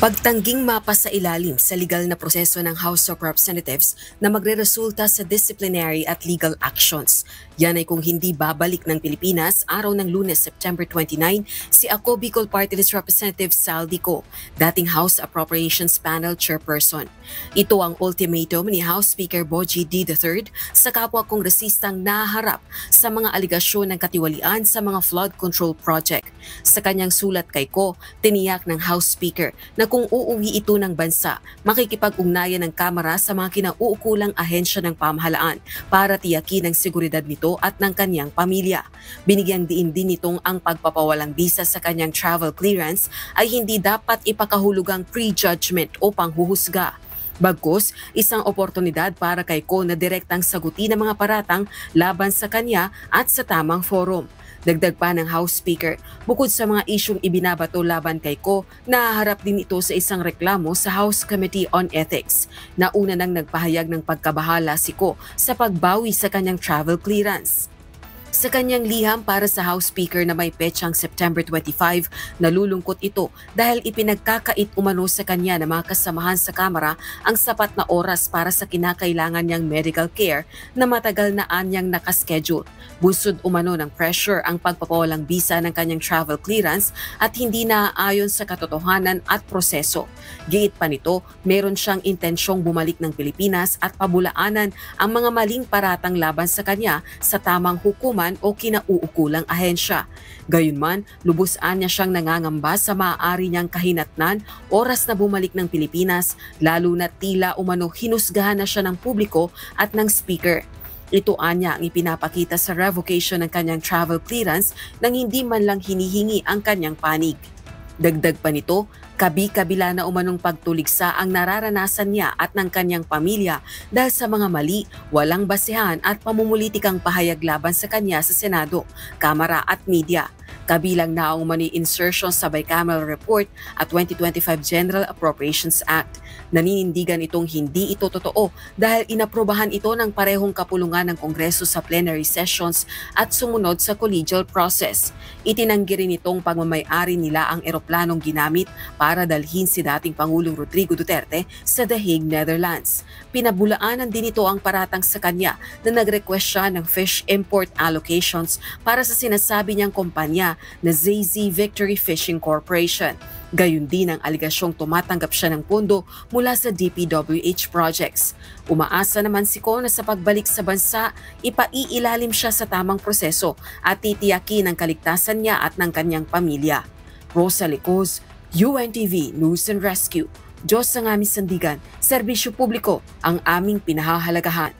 Pagtangging mapasailalim sa legal na proseso ng House of Representatives na magreresulta sa disciplinary at legal actions. Yan ay kung hindi babalik ng Pilipinas araw ng Lunes, September 29, si Ako Bicol Party List Representative Sal Dico, dating House Appropriations Panel Chairperson. Ito ang ultimatum ni House Speaker Bogie D. III sa kapwa kongresistang naharap sa mga aligasyon ng katiwalian sa mga flood control project. Sa kanyang sulat kay Ko, tiniyak ng House Speaker na kung uuwi ito ng bansa, makikipag-ugnayan ng Kamara sa mga kinauukulang ahensya ng pamahalaan para tiyakin ang seguridad nito at ng kanyang pamilya. Binigyang diin din nitong ang pagpapawalang bisa sa kanyang travel clearance ay hindi dapat ipakahulugang prejudgment o panghuhusga. Bagkus, isang oportunidad para kay Ko na direktang sagutin ang mga paratang laban sa kanya at sa tamang forum. Dagdag pa ng House Speaker, bukod sa mga isyong ibinabato laban kay Ko, nahaharap din ito sa isang reklamo sa House Committee on Ethics. Nauna nang nagpahayag ng pagkabahala si Ko sa pagbawi sa kanyang travel clearance. Sa kanyang liham para sa House Speaker na may petsang September 25, nalulungkot ito dahil ipinagkakait umano sa kanya ng mga kasamahan sa Kamara ang sapat na oras para sa kinakailangan niyang medical care na matagal na anyang nakaschedule. Bunsod umano ng pressure ang pagpapawalang bisa ng kanyang travel clearance at hindi naaayon sa katotohanan at proseso. Giit pa nito, meron siyang intensyong bumalik ng Pilipinas at pabulaanan ang mga maling paratang laban sa kanya sa tamang hukuman o kinauukulang ahensya. Gayunman, lubos-an niya siyang nangangamba sa maaari niyang kahinatnan oras na bumalik ng Pilipinas, lalo na tila umano hinusgahan na siya ng publiko at ng speaker. Ito anya ang ipinapakita sa revocation ng kanyang travel clearance nang hindi man lang hinihingi ang kanyang panig. Dagdag pa nito, kabi-kabila na umanong pagtuligsa ang nararanasan niya at ng kanyang pamilya dahil sa mga mali, walang basehan at pamumulitikang pahayag laban sa kanya sa Senado, Kamara at media. Kabilang na ang umano'y insertion sa bicameral report at 2025 General Appropriations Act. Naninindigan itong hindi ito totoo dahil inaprobahan ito ng parehong kapulungan ng Kongreso sa plenary sessions at sumunod sa collegial process. Itinanggi rin itong pagmamay-ari nila ang eroplanong ginamit para dalhin si dating Pangulong Rodrigo Duterte sa The Hague, Netherlands. Pinabulaanan din ito ang paratang sa kanya na nag-request siya ng fish import allocations para sa sinasabi niyang kumpanya na ZZ Victory Fishing Corporation. Gayun din ang aligasyong tumatanggap siya ng pondo mula sa DPWH projects. Umaasa naman si Ko na sa pagbalik sa bansa, ipaiilalim siya sa tamang proseso at titiyakin ang kaligtasan niya at ng kanyang pamilya. Rosa Licos, UNTV News and Rescue. Diyos ang aming sandigan, serbisyo publiko ang aming pinahahalagahan.